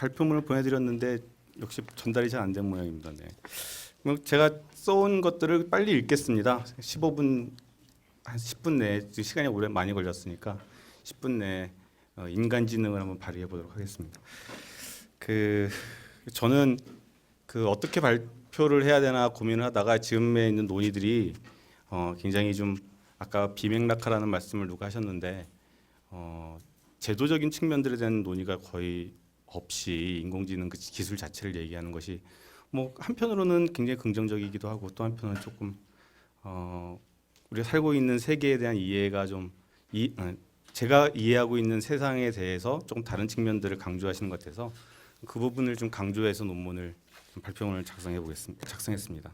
발표문을 보내드렸는데 역시 전달이 잘 안 된 모양입니다. 네. 그럼 제가 써온 것들을 빨리 읽겠습니다. 15분 한 10분 내에 시간이 오래 많이 걸렸으니까 10분 내에 인간지능을 한번 발휘해 보도록 하겠습니다. 저는 어떻게 발표를 해야 되나 고민을 하다가 지금에 있는 논의들이 굉장히 좀 아까 비맥락하라는 말씀을 누가 하셨는데 제도적인 측면들에 대한 논의가 거의 없이 인공지능 그 기술 자체를 얘기하는 것이 뭐 한편으로는 굉장히 긍정적이기도 하고 또 한편은 조금 우리가 살고 있는 세계에 대한 이해가 좀 제가 이해하고 있는 세상에 대해서 조금 다른 측면들을 강조하시는 것 같아서 그 부분을 좀 강조해서 발표문을 작성했습니다.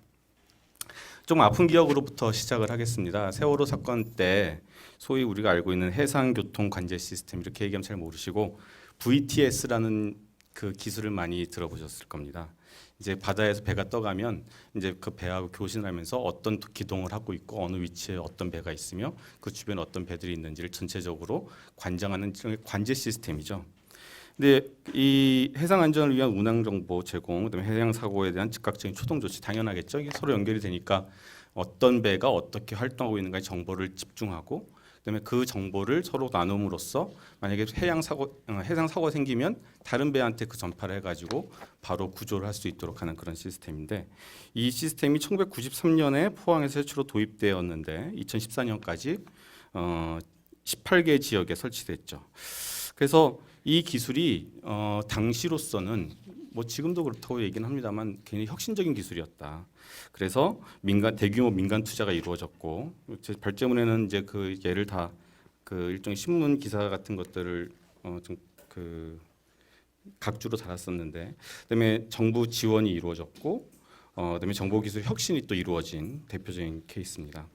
좀 아픈 기억으로부터 시작을 하겠습니다. 세월호 사건 때 소위 우리가 알고 있는 해상교통 관제 시스템 이렇게 얘기하면 잘 모르시고 VTS라는 그 기술을 많이 들어보셨을 겁니다. 이제 바다에서 배가 떠가면 이제 그 배하고 교신을 하면서 어떤 기동을 하고 있고 어느 위치에 어떤 배가 있으며 그 주변에 어떤 배들이 있는지를 전체적으로 관장하는 관제 시스템이죠. 근데 이 해상 안전을 위한 운항 정보 제공, 그다음에 해양 사고에 대한 즉각적인 초동 조치 당연하겠죠. 이게 서로 연결이 되니까 어떤 배가 어떻게 활동하고 있는가에 정보를 집중하고 그다음에 그 정보를 서로 나눔으로써 만약에 해상 사고가 생기면 다른 배한테 그 전파를 해가지고 바로 구조를 할 수 있도록 하는 그런 시스템인데 이 시스템이 1993년에 포항에서 최초로 도입되었는데 2014년까지 18개 지역에 설치됐죠. 그래서 이 기술이 당시로서는 뭐 지금도 그렇다고 얘기는 합니다만 굉장히 혁신적인 기술이었다. 그래서 대규모 민간 투자가 이루어졌고 제 발제문에는 이제 그 예를 다 그 일종의 신문 기사 같은 것들을 좀 각주로 달았었는데 그다음에 정부 지원이 이루어졌고 그다음에 정보기술 혁신이 또 이루어진 대표적인 케이스입니다.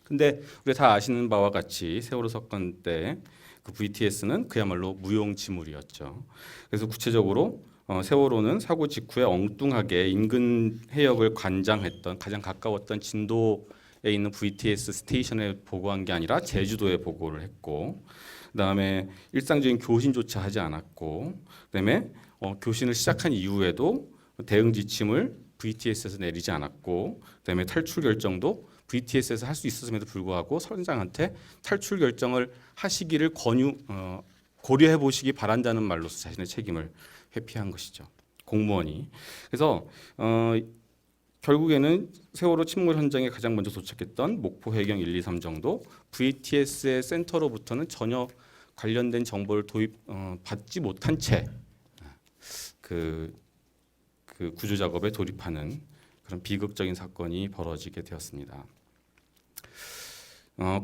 근데 우리가 다 아시는 바와 같이 세월호 사건 때 그 VTS는 그야말로 무용지물이었죠. 그래서 구체적으로 세월호는 사고 직후에 엉뚱하게 인근 해역을 관장했던 가장 가까웠던 진도에 있는 VTS 스테이션에 보고한 게 아니라 제주도에 보고를 했고, 그다음에 일상적인 교신조차 하지 않았고, 그다음에 교신을 시작한 이후에도 대응 지침을 VTS에서 내리지 않았고, 그다음에 탈출 결정도 VTS에서 할 수 있었음에도 불구하고 선장한테 탈출 결정을 하시기를 고려해 보시기 바란다는 말로서 자신의 책임을 회피한 것이죠. 공무원이. 그래서 결국에는 세월호 침몰 현장에 가장 먼저 도착했던 목포 해경 1, 2, 3 정도 VTS의 센터로부터는 전혀 관련된 정보를 받지 못한 채 그 구조 작업에 돌입하는 그런 비극적인 사건이 벌어지게 되었습니다.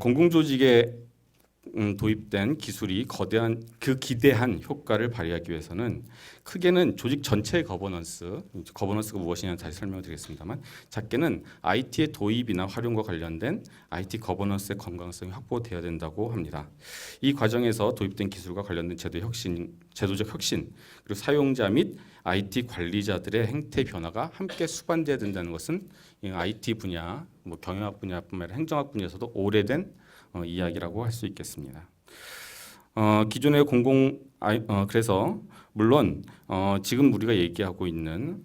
공공조직에 도입된 기술이 기대한 효과를 발휘하기 위해서는 크게는 조직 전체의 거버넌스가 무엇이냐는 다시 설명을 드리겠습니다만 작게는 IT의 도입이나 활용과 관련된 IT 거버넌스의 건강성이 확보되어야 된다고 합니다. 이 과정에서 도입된 기술과 관련된 제도적 혁신, 그리고 사용자 및 IT 관리자들의 행태 변화가 함께 수반돼야 된다는 것은 IT 분야, 경영학 분야뿐만 아니라 행정학 분야에서도 오래된 이야기라고 할 수 있겠습니다. 기존의 그래서 물론 지금 우리가 얘기하고 있는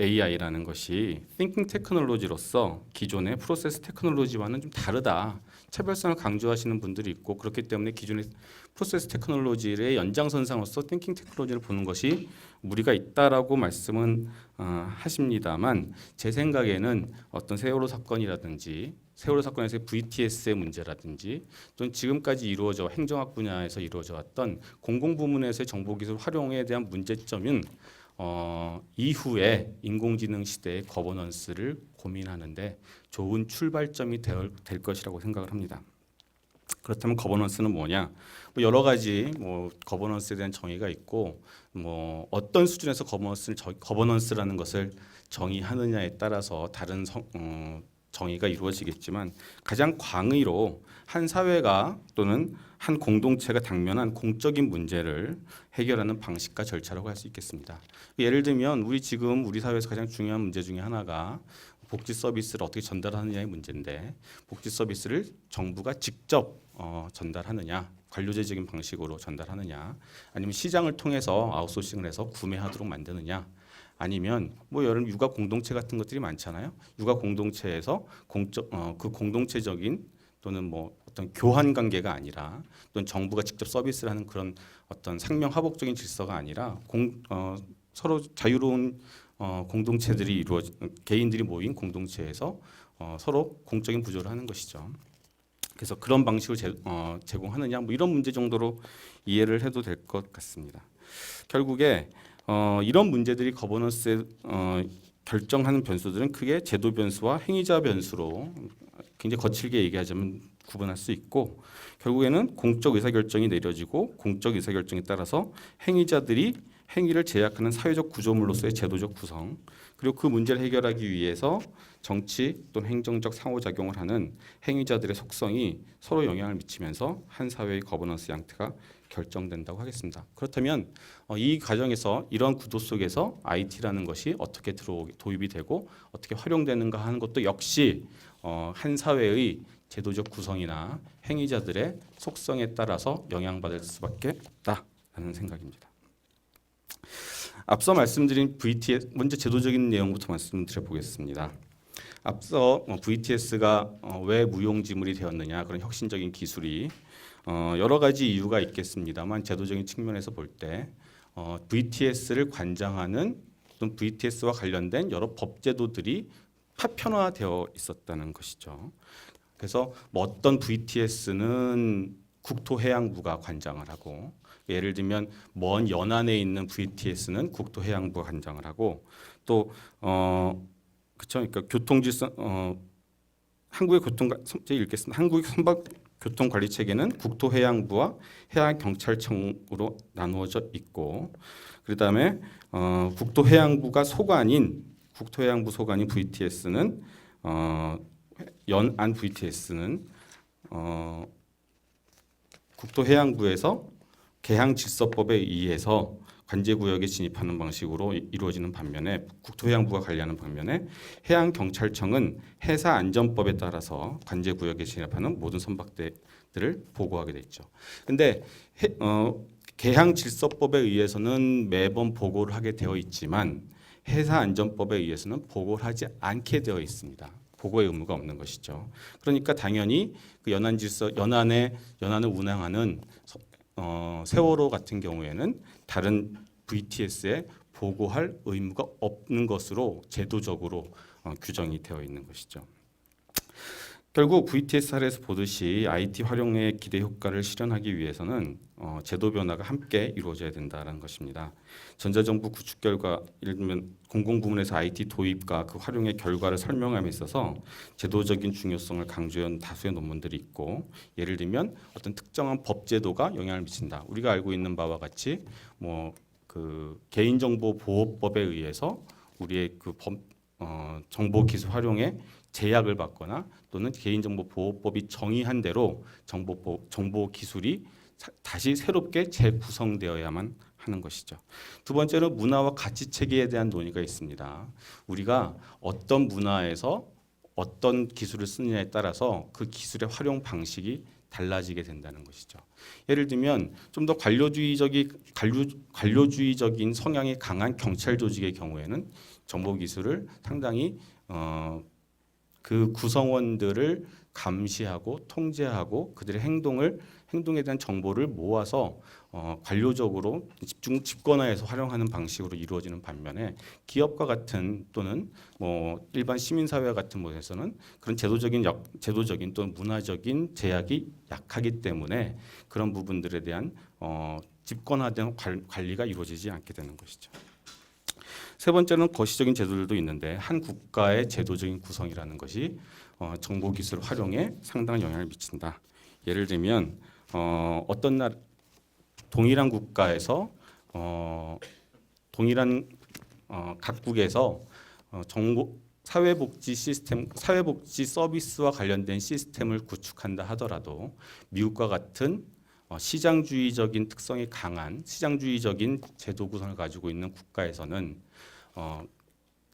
AI라는 것이 Thinking Technology로서 기존의 프로세스 테크놀로지와는 좀 다르다. 차별성을 강조하시는 분들이 있고 그렇기 때문에 기존의 프로세스 테크놀로지의 연장선상으로서 Thinking Technology를 보는 것이 무리가 있다라고 말씀은 하십니다만 제 생각에는 어떤 세월호 사건이라든지 세월호 사건에서의 VTS의 문제라든지 또는 지금까지 행정학 분야에서 이루어져 왔던 공공부문에서의 정보기술 활용에 대한 문제점은 이후에 인공지능 시대의 거버넌스를 고민하는데 좋은 출발점이 될 것이라고 생각을 합니다. 그렇다면 거버넌스는 뭐냐? 여러 가지 거버넌스에 대한 정의가 있고 어떤 수준에서 거버넌스라는 것을 정의하느냐에 따라서 다른 정의가 이루어지겠지만 가장 광의로 한 사회가 또는 한 공동체가 당면한 공적인 문제를 해결하는 방식과 절차라고 할 수 있겠습니다. 예를 들면 우리 사회에서 가장 중요한 문제 중에 하나가 복지 서비스를 어떻게 전달하느냐의 문제인데 복지 서비스를 정부가 직접 전달하느냐 관료제적인 방식으로 전달하느냐 아니면 시장을 통해서 아웃소싱을 해서 구매하도록 만드느냐 아니면 뭐 여러 육아 공동체 같은 것들이 많잖아요. 육아 공동체에서 그 공동체적인 또는 뭐 어떤 교환 관계가 아니라 또는 정부가 직접 서비스를 하는 그런 어떤 상명하복적인 질서가 아니라 서로 자유로운 공동체들이 개인들이 모인 공동체에서 서로 공적인 구조를 하는 것이죠. 그래서 그런 방식을 제공하느냐 뭐 이런 문제 정도로 이해를 해도 될 것 같습니다. 결국에 이런 문제들이 거버넌스에 결정하는 변수들은 크게 제도 변수와 행위자 변수로 굉장히 거칠게 얘기하자면 구분할 수 있고 결국에는 공적 의사결정이 내려지고 공적 의사결정에 따라서 행위자들이 행위를 제약하는 사회적 구조물로서의 제도적 구성 그리고 그 문제를 해결하기 위해서 정치 또는 행정적 상호작용을 하는 행위자들의 속성이 서로 영향을 미치면서 한 사회의 거버넌스 양태가 결정된다고 하겠습니다. 그렇다면 이 과정에서 이런 구도 속에서 IT라는 것이 어떻게 도입이 되고 어떻게 활용되는가 하는 것도 역시 한 사회의 제도적 구성이나 행위자들의 속성에 따라서 영향받을 수밖에 없다라는 생각입니다. 앞서 말씀드린 VTS 먼저 제도적인 내용부터 말씀드려 보겠습니다. 앞서 VTS가 왜 무용지물이 되었느냐 그런 혁신적인 기술이 여러 가지 이유가 있겠습니다만 제도적인 측면에서 볼 때 VTS를 관장하는 또는 VTS와 관련된 여러 법제도들이 파편화되어 있었다는 것이죠. 그래서 뭐 어떤 VTS는 국토해양부가 관장을 하고 예를 들면 먼 연안에 있는 VTS는 국토해양부가 관장을 하고 또 그렇죠. 그러니까 교통질서 한국의 제가 읽겠습니다. 한국의 선박교통관리 체계는 국토해양부와 해양경찰청으로 나누어져 있고 그다음에 국토해양부 소관인 VTS는 연안 VTS는 국토해양부에서 개항질서법에 의해서 관제구역에 진입하는 방식으로 이루어지는 반면에 국토해양부가 관리하는 반면에 해양경찰청은 해사안전법에 따라서 관제구역에 진입하는 모든 선박들을 보고하게 돼 있죠. 근데 개항질서법에 의해서는 매번 보고를 하게 되어 있지만 해사안전법에 의해서는 보고를 하지 않게 되어 있습니다. 보고의 의무가 없는 것이죠. 그러니까 당연히 그 연안을 운항하는 세월호 같은 경우에는 다른 VTS에 보고할 의무가 없는 것으로 제도적으로 규정이 되어 있는 것이죠. 결국 VTS 사례에서 보듯이 IT 활용의 기대 효과를 실현하기 위해서는 제도 변화가 함께 이루어져야 된다는 것입니다. 전자정부 구축 결과 예를 들면 공공부문에서 IT 도입과 그 활용의 결과를 설명함에 있어서 제도적인 중요성을 강조한 다수의 논문들이 있고 예를 들면 어떤 특정한 법제도가 영향을 미친다. 우리가 알고 있는 바와 같이 뭐 그 개인정보보호법에 의해서 우리의 그 정보기술 활용에 제약을 받거나 또는 개인정보보호법이 정의한 대로 정보기술이 다시 새롭게 재구성되어야만 하는 것이죠. 두 번째는 문화와 가치체계에 대한 논의가 있습니다. 우리가 어떤 문화에서 어떤 기술을 쓰느냐에 따라서 그 기술의 활용 방식이 달라지게 된다는 것이죠. 예를 들면 좀 더 관료주의적인 성향이 강한 경찰 조직의 경우에는 정보기술을 상당히 그 구성원들을 감시하고 통제하고 그들의 행동에 대한 정보를 모아서 관료적으로 집권화해서 활용하는 방식으로 이루어지는 반면에 기업과 같은 또는 뭐 일반 시민사회와 같은 곳에서는 그런 제도적인 또는 문화적인 제약이 약하기 때문에 그런 부분들에 대한 집권화된 관리가 이루어지지 않게 되는 것이죠. 세 번째는 거시적인 제도들도 있는데 한 국가의 제도적인 구성이라는 것이 정보기술 활용에 상당한 영향을 미친다. 예를 들면 어떤 동일한 국가에서 동일한 각국에서 사회복지 서비스와 관련된 시스템을 구축한다 하더라도 미국과 같은 시장주의적인 특성이 강한 시장주의적인 제도 구성을 가지고 있는 국가에서는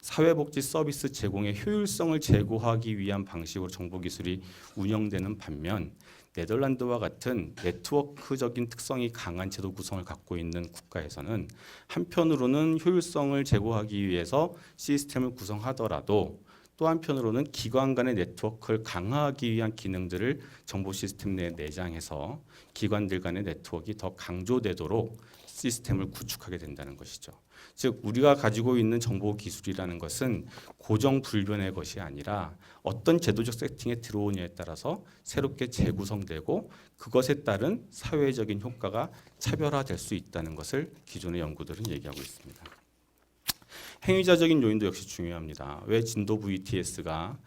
사회복지 서비스 제공의 효율성을 제고하기 위한 방식으로 정보기술이 운영되는 반면 네덜란드와 같은 네트워크적인 특성이 강한 제도 구성을 갖고 있는 국가에서는 한편으로는 효율성을 제고하기 위해서 시스템을 구성하더라도 또 한편으로는 기관 간의 네트워크를 강화하기 위한 기능들을 정보 시스템 내에 내장해서 기관들 간의 네트워크가 더 강조되도록 시스템을 구축하게 된다는 것이죠. 즉 우리가 가지고 있는 정보 기술이라는 것은 고정불변의 것이 아니라 어떤 제도적 세팅에 들어오냐에 따라서 새롭게 재구성되고 그것에 따른 사회적인 효과가 차별화될 수 있다는 것을 기존의 연구들은 얘기하고 있습니다. 행위자적인 요인도 역시 중요합니다. 왜 진도 VTS가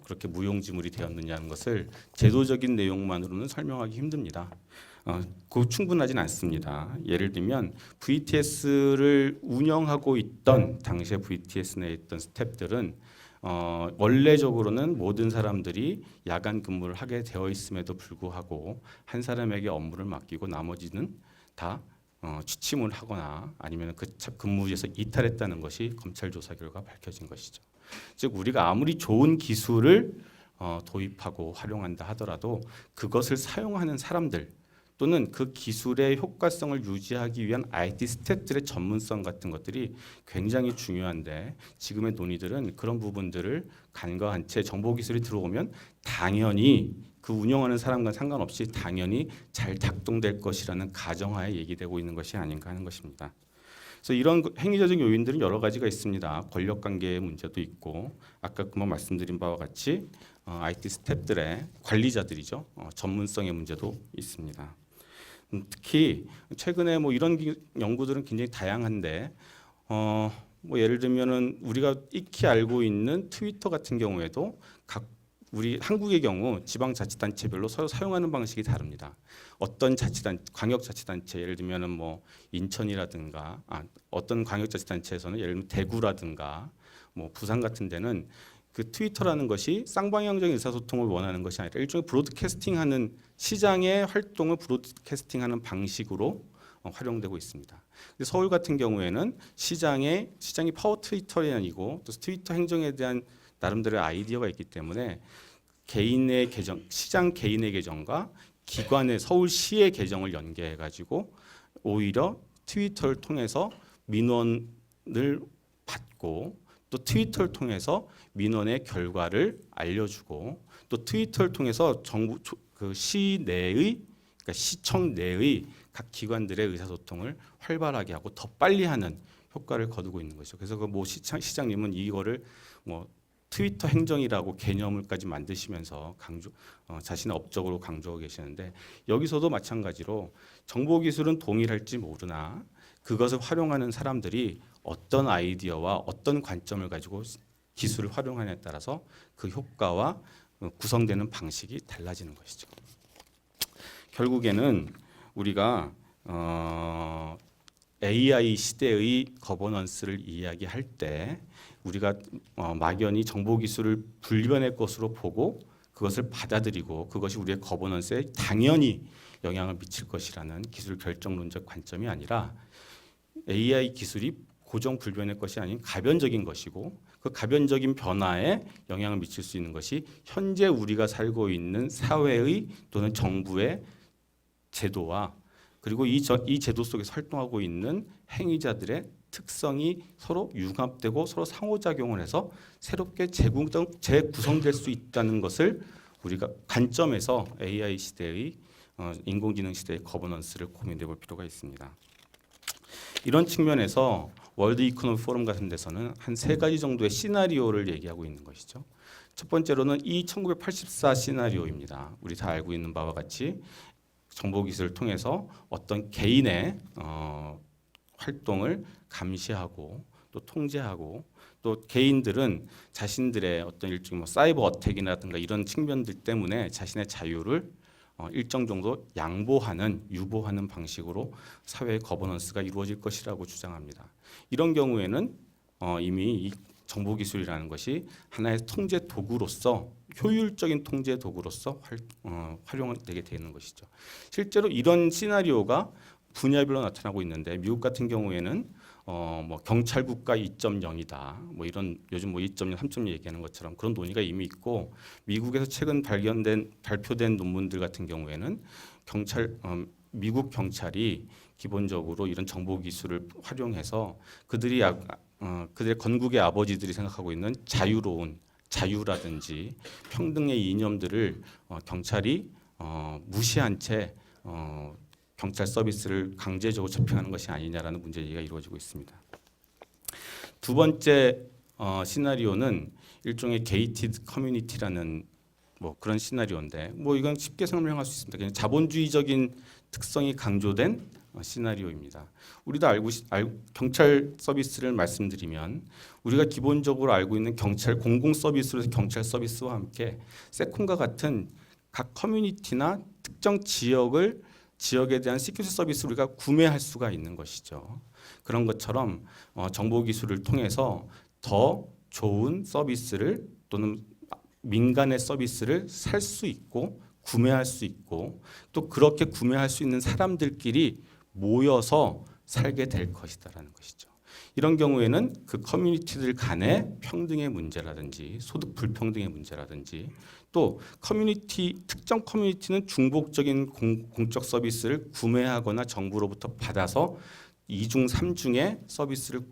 그렇게 무용지물이 되었느냐는 것을 제도적인 내용만으로는 설명하기 힘듭니다. 그 충분하진 않습니다. 예를 들면 VTS를 운영하고 있던 당시에 VTS 내에 있던 스태프들은 원래적으로는 모든 사람들이 야간 근무를 하게 되어 있음에도 불구하고 한 사람에게 업무를 맡기고 나머지는 다 취침을 하거나 아니면 그 근무지에서 이탈했다는 것이 검찰 조사 결과 밝혀진 것이죠. 즉 우리가 아무리 좋은 기술을 도입하고 활용한다 하더라도 그것을 사용하는 사람들 또는 그 기술의 효과성을 유지하기 위한 IT 스태프들의 전문성 같은 것들이 굉장히 중요한데 지금의 논의들은 그런 부분들을 간과한 채 정보기술이 들어오면 당연히 그 운영하는 사람과 상관없이 당연히 잘 작동될 것이라는 가정하에 얘기되고 있는 것이 아닌가 하는 것입니다. 그래서 이런 행위자적 요인들은 여러 가지가 있습니다. 권력관계의 문제도 있고 아까 금방 말씀드린 바와 같이 IT 스태프들의 관리자들이죠. 전문성의 문제도 있습니다. 특히 최근에 뭐 이런 연구들은 굉장히 다양한데 뭐 예를 들면은 우리가 익히 알고 있는 트위터 같은 경우에도 우리 한국의 경우 지방자치단체별로 서로 사용하는 방식이 다릅니다. 어떤 광역자치단체 예를 들면은 뭐 인천이라든가 어떤 광역자치단체에서는 예를 들면 대구라든가 뭐 부산 같은 데는 그 트위터라는 것이 쌍방향적인 의사소통을 원하는 것이 아니라 일종의 브로드캐스팅하는 시장의 활동을 브로드캐스팅하는 방식으로 활용되고 있습니다. 서울 같은 경우에는 시장이 파워 트위터이 아니고 또 트위터 행정에 대한 나름대로의 아이디어가 있기 때문에 개인의 계정, 시장 개인의 계정과 기관의 서울시의 계정을 연계해 가지고 오히려 트위터를 통해서 민원을 받고 또 트위터를 통해서 민원의 결과를 알려주고 또 트위터를 통해서 정부 그 시 내의 그러니까 시청 내의 각 기관들의 의사소통을 활발하게 하고 더 빨리 하는 효과를 거두고 있는 것이죠. 그래서 그 모 시장님은 이거를 뭐 트위터 행정이라고 개념을까지 만드시면서 자신의 업적으로 강조하고 계시는데 여기서도 마찬가지로 정보기술은 동일할지 모르나 그것을 활용하는 사람들이 어떤 아이디어와 어떤 관점을 가지고 기술을 활용하냐에 따라서 그 효과와 구성되는 방식이 달라지는 것이죠. 결국에는 우리가 AI 시대의 거버넌스를 이야기할 때 우리가 막연히 정보기술을 불변의 것으로 보고 그것을 받아들이고 그것이 우리의 거버넌스에 당연히 영향을 미칠 것이라는 기술 결정론적 관점이 아니라 AI 기술이 고정불변의 것이 아닌 가변적인 것이고 그 가변적인 변화에 영향을 미칠 수 있는 것이 현재 우리가 살고 있는 사회의 또는 정부의 제도와 그리고 이 제도 속에서 활동하고 있는 행위자들의 특성이 서로 융합되고 서로 상호작용을 해서 새롭게 재구성될 수 있다는 것을 우리가 관점에서 AI 시대의 인공지능 시대의 거버넌스를 고민해 볼 필요가 있습니다. 이런 측면에서 월드 이코노미 포럼 같은 데서는 한 세 가지 정도의 시나리오를 얘기하고 있는 것이죠. 첫 번째로는 이 1984 시나리오입니다. 우리 다 알고 있는 바와 같이 정보기술을 통해서 어떤 개인의 활동을 감시하고 또 통제하고 또 개인들은 자신들의 어떤 일종의 뭐 사이버 어택이라든가 이런 측면들 때문에 자신의 자유를 일정 정도 유보하는 방식으로 사회의 거버넌스가 이루어질 것이라고 주장합니다. 이런 경우에는 이미 이 정보기술이라는 것이 하나의 통제 도구로서 효율적인 통제 도구로서 활용되게 되는 것이죠. 실제로 이런 시나리오가 분야별로 나타나고 있는데 미국 같은 경우에는 뭐 경찰 국가 2.0이다. 뭐 이런 요즘 뭐 2.0, 3.0 얘기하는 것처럼 그런 논의가 이미 있고 미국에서 최근 발표된 논문들 같은 경우에는 미국 경찰이 기본적으로 이런 정보 기술을 활용해서 그들의 건국의 아버지들이 생각하고 있는 자유라든지 평등의 이념들을 경찰이 무시한 채 경찰 서비스를 강제적으로 접행하는 것이 아니냐라는 문제 제기가 이루어지고 있습니다. 두 번째 시나리오는 일종의 게이티드 커뮤니티라는 뭐 그런 시나리오인데 뭐 이건 쉽게 설명할 수 있습니다. 그냥 자본주의적인 특성이 강조된 시나리오입니다. 우리도 경찰 서비스를 말씀드리면 우리가 기본적으로 알고 있는 공공 서비스로서 경찰 서비스와 함께 세콤과 같은 각 커뮤니티나 특정 지역에 대한 시큐리티 서비스를 우리가 구매할 수가 있는 것이죠. 그런 것처럼 정보 기술을 통해서 더 좋은 서비스를 또는 민간의 서비스를 살 수 있고 구매할 수 있고 또 그렇게 구매할 수 있는 사람들끼리 모여서 살게 될 것이다라는 것이죠. 이런 경우에는 그 커뮤니티들 간의 평등의 문제라든지 소득 불평등의 문제라든지 또 특정 커뮤니티는 중복적인 공적 서비스를 구매하거나 정부로부터 받아서 2중, 3중의 서비스를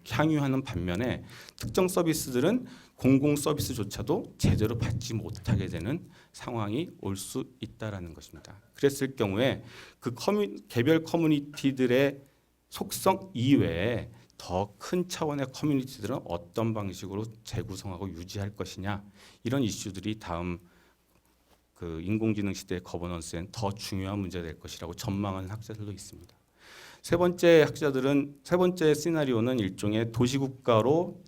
향유하는 반면에 특정 서비스들은 공공 서비스조차도 제대로 받지 못하게 되는 상황이 올 수 있다라는 것입니다. 그랬을 경우에 그 개별 커뮤니티들의 속성 이외에 더 큰 차원의 커뮤니티들은 어떤 방식으로 재구성하고 유지할 것이냐 이런 이슈들이 다음 그 인공지능 시대의 거버넌스엔 더 중요한 문제가 될 것이라고 전망하는 학자들도 있습니다. 세 번째 시나리오는 일종의 도시국가로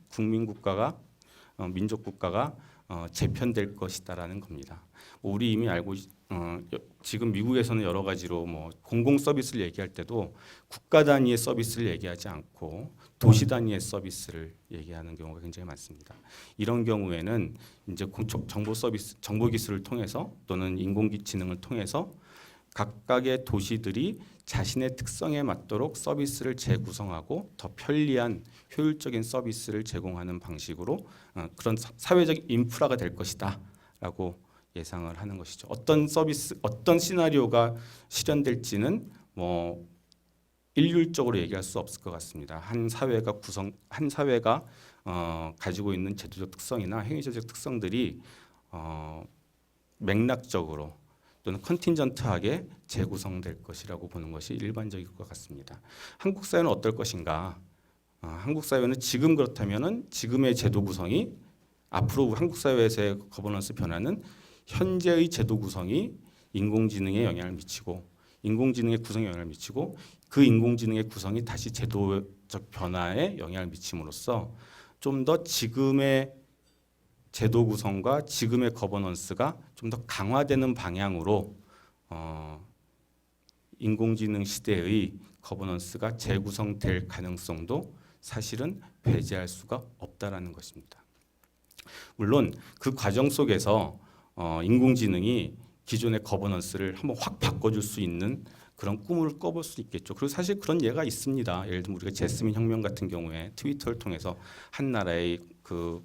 민족국가가 재편될 것이다라는 겁니다. 우리 이미 지금 미국에서는 여러 가지로 뭐 공공 서비스를 얘기할 때도 국가 단위의 서비스를 얘기하지 않고 도시 단위의 서비스를 얘기하는 경우가 굉장히 많습니다. 이런 경우에는 이제 정보 기술을 통해서 또는 인공지능을 통해서 각각의 도시들이 자신의 특성에 맞도록 서비스를 재구성하고 더 편리한 효율적인 서비스를 제공하는 방식으로 그런 사회적 인프라가 될 것이다라고 예상을 하는 것이죠. 어떤 시나리오가 실현될지는 뭐 일률적으로 얘기할 수 없을 것 같습니다. 한 사회가 가지고 있는 제도적 특성이나 행위적 특성들이 맥락적으로 또는 컨틴전트하게 재구성될 것이라고 보는 것이 일반적일 것 같습니다. 한국 사회는 어떨 것인가? 한국 사회는 지금 그렇다면은 지금의 제도 구성이 앞으로 한국 사회에서의 거버넌스 변화는 현재의 제도 구성이 인공지능에 영향을 미치고 인공지능의 구성에 영향을 미치고 그 인공지능의 구성이 다시 제도적 변화에 영향을 미침으로써 좀 더 지금의 제도 구성과 지금의 거버넌스가 좀 더 강화되는 방향으로 인공지능 시대의 거버넌스가 재구성될 가능성도 사실은 배제할 수가 없다라는 것입니다. 물론 그 과정 속에서 인공지능이 기존의 거버넌스를 한번 확 바꿔줄 수 있는 그런 꿈을 꿔볼 수 있겠죠. 그리고 사실 그런 예가 있습니다. 예를 들면 우리가 제스민 혁명 같은 경우에 트위터를 통해서 한 나라의 그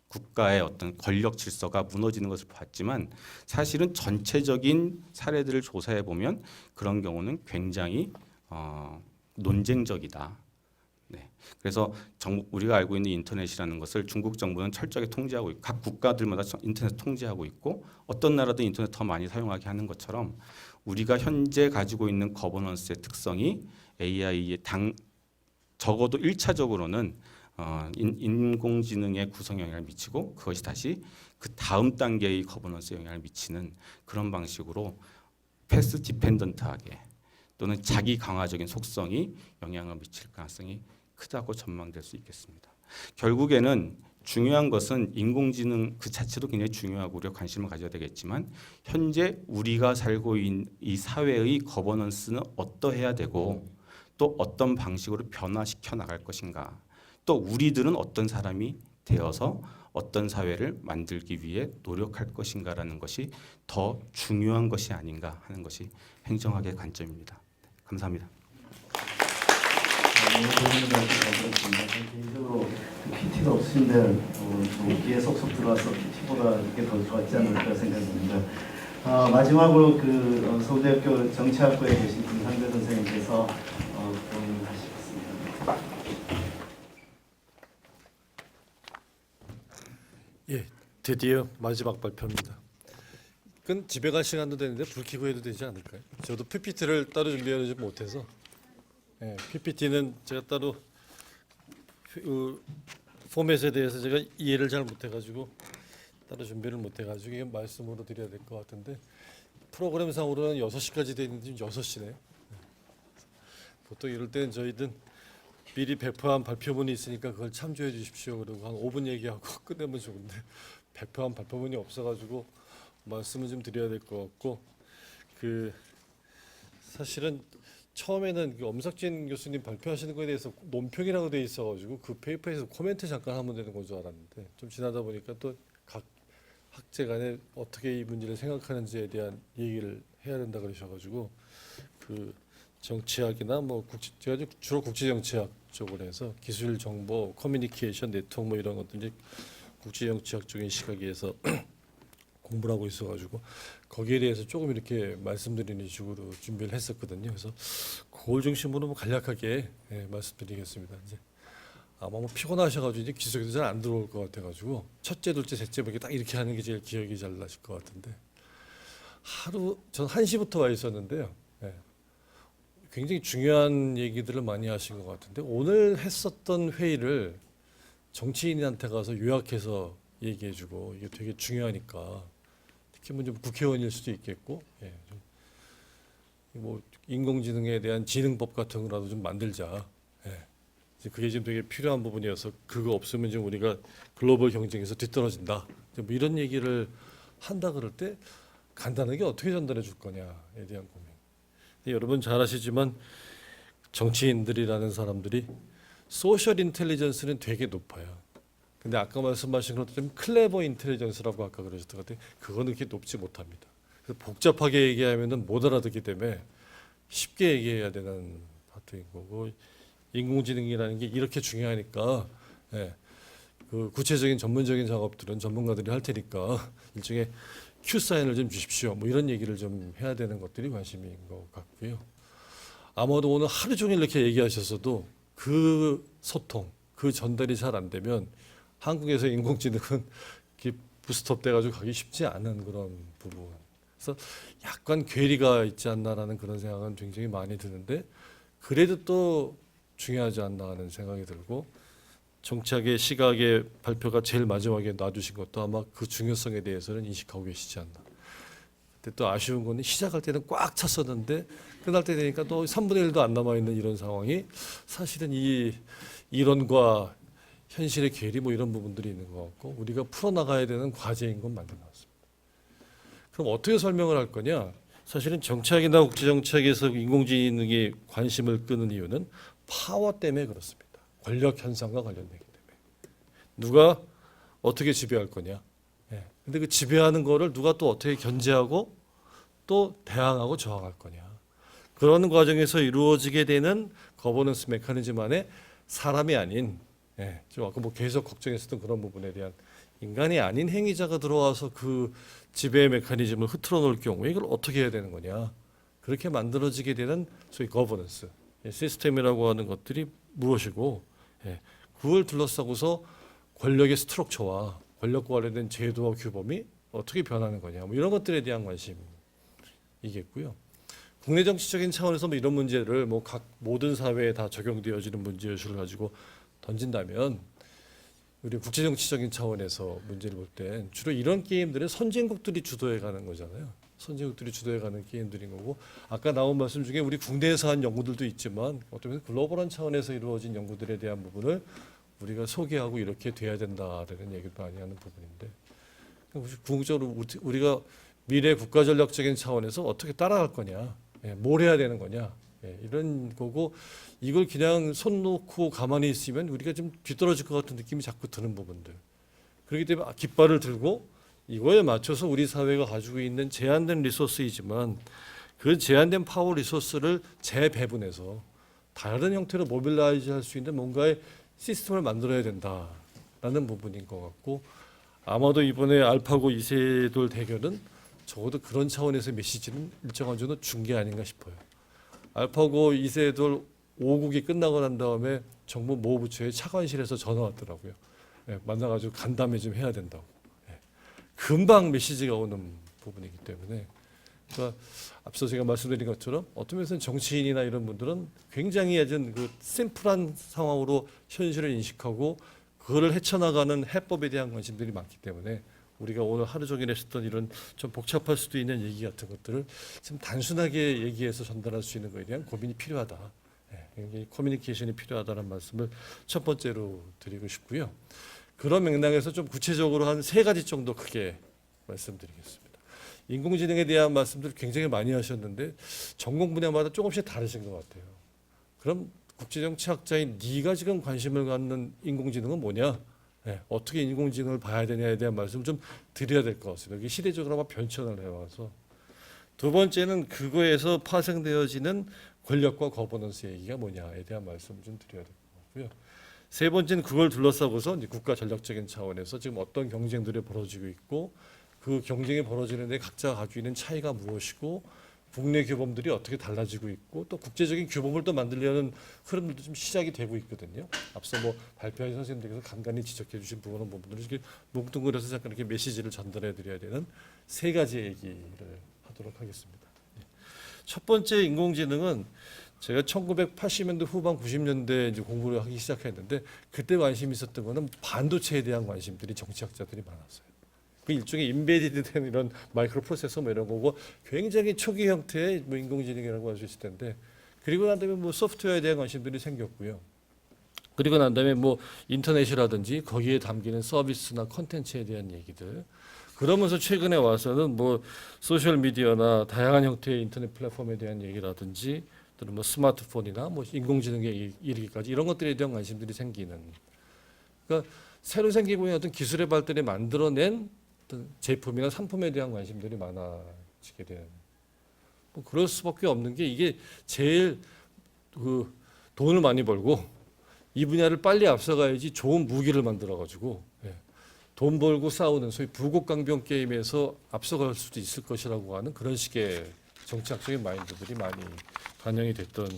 국가의 어떤 권력 질서가 무너지는 것을 봤지만 사실은 전체적인 사례들을 조사해 보면 그런 경우는 굉장히 논쟁적이다. 네. 그래서 우리가 알고 있는 인터넷이라는 것을 중국 정부는 철저하게 통제하고 있고 각 국가들마다 인터넷 통제하고 있고 어떤 나라도 인터넷 더 많이 사용하게 하는 것처럼 우리가 현재 가지고 있는 거버넌스의 특성이 AI의 적어도 1차적으로는 인공지능의 구성에 영향을 미치고 그것이 다시 그 다음 단계의 거버넌스에 영향을 미치는 그런 방식으로 패스 디펜던트하게 또는 자기 강화적인 속성이 영향을 미칠 가능성이 크다고 전망될 수 있겠습니다. 결국에는 중요한 것은 인공지능 그 자체도 굉장히 중요하고 우리가 관심을 가져야 되겠지만 현재 우리가 살고 있는 이 사회의 거버넌스는 어떠해야 되고 또 어떤 방식으로 변화시켜 나갈 것인가 또 우리들은 어떤 사람이 되어서 어떤 사회를 만들기 위해 노력할 것인가라는 것이 더 중요한 것이 아닌가 하는 것이 행정학의 관점입니다. 감사합니다. 좋은 말씀 잘 들었습니다. 개인적으로 PT가 없으신데 좀 귀에 속속 들어와서 PT보다 이게 더 좋았지 않을까 생각합니다. 마지막으로 서울대학교 정치학부에 계신 김상배 선생님께서 공유하시겠습니다. 예, 드디어 마지막 발표입니다. 그건 집에 갈 시간도 되는데 불 켜고 해도 되지 않을까요? 저도 PPT를 따로 준비하지 못해서 PPT는 제가 따로 포맷에 대해서 제가 이해를 잘 못해가지고 따로 준비를 못해가지고 이게 말씀으로 드려야 될 것 같은데 프로그램상으로는 6시까지 돼 있는데 지금 6시네요. 보통 이럴 때는 저희든 미리 배포한 발표문이 있으니까 그걸 참조해 주십시오. 그리고 한 5분 얘기하고 끝내면 좋은데 배포한 발표문이 없어가지고 말씀을 좀 드려야 될 것 같고 사실은 처음에는 엄석진 교수님 발표하시는 거에 대해서 논평이라고 돼 있어가지고 그 페이퍼에서 코멘트 잠깐 하면 되는 건 줄 알았는데 좀 지나다 보니까 또 각 학제 간에 어떻게 이 문제를 생각하는지에 대한 얘기를 해야 된다 그러셔가지고 정치학이나 제가 주로 국제정치학 쪽으로 해서 기술 정보, 커뮤니케이션, 네트워크 이런 것들이 국제정치학적인 시각에서 공부를 하고 있어가지고 거기에 대해서 조금 이렇게 말씀드리는 식으로 준비를 했었거든요. 그래서 그걸 중심으로 간략하게 말씀드리겠습니다. 이제 아마 피곤하셔가지고 이제 기속에도 잘 안 들어올 것 같아가지고 첫째, 둘째, 셋째 이렇게 딱 이렇게 하는 게 제일 기억이 잘 나실 것 같은데 전 1시부터 와 있었는데요. 굉장히 중요한 얘기들을 많이 하신 것 같은데 오늘 했었던 회의를 정치인한테 가서 요약해서 얘기해주고 이게 되게 중요하니까 특히 좀 국회의원일 수도 있겠고 인공지능에 대한 지능법 같은 거라도 좀 만들자. 그게 지금 되게 필요한 부분이어서 그거 없으면 좀 우리가 글로벌 경쟁에서 뒤떨어진다. 이런 얘기를 한다 그럴 때 간단하게 어떻게 전달해 줄 거냐에 대한 고민. 여러분 잘 아시지만 정치인들이라는 사람들이 소셜 인텔리전스는 되게 높아요. 근데 아까 말씀하신 것처럼 클레버 인텔리전스라고 아까 그러셨던 것 같아요. 그거는 그렇게 높지 못합니다. 그래서 복잡하게 얘기하면은 못 알아듣기 때문에 쉽게 얘기해야 되는 파트인 거고 인공지능이라는 게 이렇게 중요하니까 그 구체적인 전문적인 작업들은 전문가들이 할 테니까 일종의 큐 사인을 좀 주십시오. 이런 얘기를 좀 해야 되는 것들이 관심인 것 같고요. 아마도 오늘 하루 종일 이렇게 얘기하셨어도 그 소통, 그 전달이 잘 안 되면 한국에서 인공지능은 부스트업 돼가지고 가기 쉽지 않은 그런 부분. 그래서 약간 괴리가 있지 않나라는 그런 생각은 굉장히 많이 드는데 그래도 또 중요하지 않나 하는 생각이 들고 정치학의 시각의 발표가 제일 마지막에 놔주신 것도 아마 그 중요성에 대해서는 인식하고 계시지 않나. 근데 또 아쉬운 거는 시작할 때는 꽉 찼었는데 끝날 때 되니까 또 3분의 1도 안 남아있는 이런 상황이 사실은 이 이론과 현실의 괴리 이런 부분들이 있는 것 같고 우리가 풀어나가야 되는 과제인 건 맞는 것 같습니다. 그럼 어떻게 설명을 할 거냐? 사실은 정치학이나 국제정치학에서 인공지능이 관심을 끄는 이유는 파워 때문에 그렇습니다. 권력 현상과 관련되기 때문에. 누가 어떻게 지배할 거냐. 근데 그 지배하는 거를 누가 또 어떻게 견제하고 또 대항하고 저항할 거냐. 그러는 과정에서 이루어지게 되는 거버넌스 메커니즘 안에 사람이 아닌 좀 아까 계속 걱정했었던 그런 부분에 대한 인간이 아닌 행위자가 들어와서 그 지배 메커니즘을 흐트러 놓을 경우에 이걸 어떻게 해야 되는 거냐. 그렇게 만들어지게 되는 소위 거버넌스, 시스템이라고 하는 것들이 무엇이고 그걸 둘러싸고서 권력의 스트럭처와 권력과 관련된 제도와 규범이 어떻게 변하는 거냐. 이런 것들에 대한 관심이겠고요. 국내 정치적인 차원에서 이런 문제를 각 모든 사회에 다 적용되어지는 문제의식을 가지고 던진다면 우리 국제정치적인 차원에서 문제를 볼 땐 주로 이런 게임들은 선진국들이 주도해가는 거잖아요. 선진국들이 주도해가는 게임들인 거고 아까 나온 말씀 중에 우리 국내에서 한 연구들도 있지만 어떤 글로벌한 차원에서 이루어진 연구들에 대한 부분을 우리가 소개하고 이렇게 돼야 된다라는 얘기를 많이 하는 부분인데 궁극적으로 우리가 미래 국가전략적인 차원에서 어떻게 따라갈 거냐, 뭘 해야 되는 거냐 이런 거고 이걸 그냥 손 놓고 가만히 있으면 우리가 좀 뒤떨어질 것 같은 느낌이 자꾸 드는 부분들. 그렇기 때문에 깃발을 들고 이거에 맞춰서 우리 사회가 가지고 있는 제한된 리소스이지만 그 제한된 파워 리소스를 재배분해서 다른 형태로 모빌라이즈 할 수 있는 뭔가의 시스템을 만들어야 된다라는 부분인 것 같고 아마도 이번에 알파고 이세돌 대결은 적어도 그런 차원에서 메시지는 일정한 정도 준 게 아닌가 싶어요. 알파고 이세돌 5국이 끝나고 난 다음에 정부 모 부처의 차관실에서 전화 왔더라고요. 예, 만나가지고 간담회 좀 해야 된다고. 예, 금방 메시지가 오는 부분이기 때문에 그러니까 앞서 제가 말씀드린 것처럼 어떤 면에서는 정치인이나 이런 분들은 굉장히 아주 그 심플한 상황으로 현실을 인식하고 그거를 헤쳐나가는 해법에 대한 관심들이 많기 때문에 우리가 오늘 하루 종일 했었던 이런 좀 복잡할 수도 있는 얘기 같은 것들을 좀 단순하게 얘기해서 전달할 수 있는 것에 대한 고민이 필요하다. 예, 굉장히 커뮤니케이션이 필요하다는 말씀을 첫 번째로 드리고 싶고요. 그런 맥락에서 좀 구체적으로 한 3가지 정도 크게 말씀드리겠습니다. 인공지능에 대한 말씀들 굉장히 많이 하셨는데 전공 분야마다 조금씩 다르신 것 같아요. 그럼 국제정치학자인 네가 지금 관심을 갖는 인공지능은 뭐냐? 네, 어떻게 인공지능을 봐야 되냐에 대한 말씀을 좀 드려야 될 것 같습니다. 이게 시대적으로 아마 변천을 해와서 두 번째는 그거에서 파생되어지는 권력과 거버넌스 얘기가 뭐냐에 대한 말씀을 좀 드려야 될 것 같고요. 세 번째는 그걸 둘러싸고서 이제 국가 전략적인 차원에서 지금 어떤 경쟁들이 벌어지고 있고 그 경쟁이 벌어지는데 각자 가지고 있는 차이가 무엇이고 국내 규범들이 어떻게 달라지고 있고 또 국제적인 규범을 또 만들려는 흐름들도 좀 시작이 되고 있거든요. 앞서 뭐 발표하신 선생님들께서 간간히 지적해 주신 부분들을 이렇게 뭉뚱그려서 잠깐 이렇게 메시지를 전달해 드려야 되는 3가지 얘기를 하도록 하겠습니다. 첫 번째 인공지능은 제가 1980년대 후반 90년대 이제 공부를 하기 시작했는데 그때 관심이 있었던 거는 반도체에 대한 관심들이 정치학자들이 많았어요. 그 일종의 인베디드된 이런 마이크로 프로세서 뭐 이런 거고 굉장히 초기 형태의 뭐 인공지능이라고 할 수 있을 텐데 그리고 난 다음에 뭐 소프트웨어에 대한 관심들이 생겼고요. 그리고 난 다음에 뭐 인터넷이라든지 거기에 담기는 서비스나 컨텐츠에 대한 얘기들 그러면서 최근에 와서는 뭐 소셜 미디어나 다양한 형태의 인터넷 플랫폼에 대한 얘기라든지 또는 뭐 스마트폰이나 뭐 인공지능에 이르기까지 이런 것들에 대한 관심들이 생기는 그러니까 새로 생기고 있는 어떤 기술의 발달이 만들어낸 어떤 제품이나 상품에 대한 관심들이 많아지게 되는 뭐 그럴 수밖에 없는 게 이게 제일 그 돈을 많이 벌고 이 분야를 빨리 앞서가야지 좋은 무기를 만들어 가지고 예. 돈 벌고 싸우는 소위 부국강병 게임에서 앞서갈 수도 있을 것이라고 하는 그런 식의 정치학적인 마인드들이 많이 반영이 됐던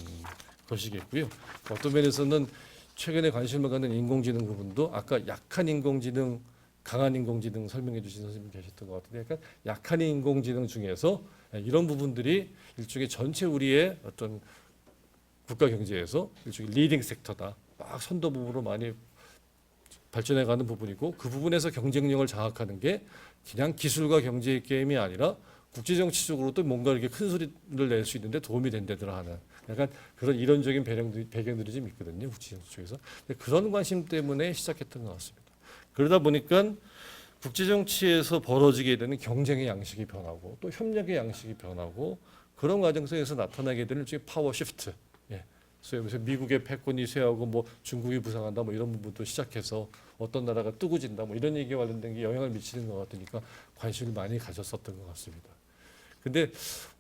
것이겠고요. 어떤 면에서는 최근에 관심을 갖는 인공지능 부분도 아까 약한 인공지능, 강한 인공지능 설명해 주신 선생님 계셨던 것 같은데 약간 약한 인공지능 중에서 이런 부분들이 일종의 전체 우리의 어떤 국가 경제에서 일종의 리딩 섹터다. 막 선도부로 많이 발전해가는 부분이고 그 부분에서 경쟁력을 장악하는 게 그냥 기술과 경제의 게임이 아니라 국제정치적으로도 뭔가 이렇게 큰 소리를 낼 수 있는데 도움이 된다더라 하는 약간 그런 이론적인 배경들이 좀 있거든요. 국제정치 쪽에서. 그런 관심 때문에 시작했던 것 같습니다. 그러다 보니까 국제정치에서 벌어지게 되는 경쟁의 양식이 변하고 또 협력의 양식이 변하고 그런 과정 속에서 나타나게 되는 일종의 파워 시프트. 예. 소위 말해서 미국의 패권이 쇠하고 뭐 중국이 부상한다 뭐 이런 부분도 시작해서 어떤 나라가 뜨고진다 뭐 이런 얘기에 관련된 게 영향을 미치는 것 같으니까 관심을 많이 가졌었던 것 같습니다. 근데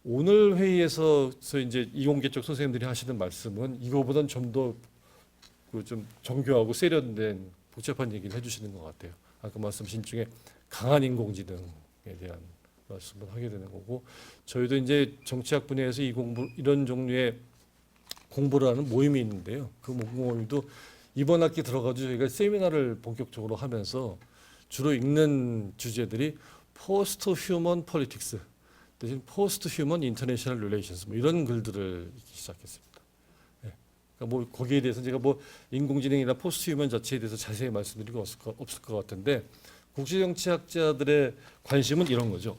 오늘 회의에서 이제 이공계 쪽 선생님들이 하시는 말씀은 이거보다는 좀 더 그 좀 정교하고 세련된 복잡한 얘기를 해주시는 것 같아요. 아까 말씀하신 중에 강한 인공지능에 대한 말씀을 하게 되는 거고 저희도 이제 정치학 분야에서 이런 종류의 공부를 하는 모임이 있는데요. 그 모임도 이번 학기 들어가지고 저희가 세미나를 본격적으로 하면서 주로 읽는 주제들이 포스트 휴먼 폴리틱스 대신 포스트 휴먼 인터내셔널 릴레이션스 뭐 이런 글들을 읽기 시작했습니다. 네. 그러니까 뭐 거기에 대해서 제가 뭐 인공지능이나 포스트 휴먼 자체에 대해서 자세히 말씀드리고 없을 것 같은데 국제정치학자들의 관심은 이런 거죠.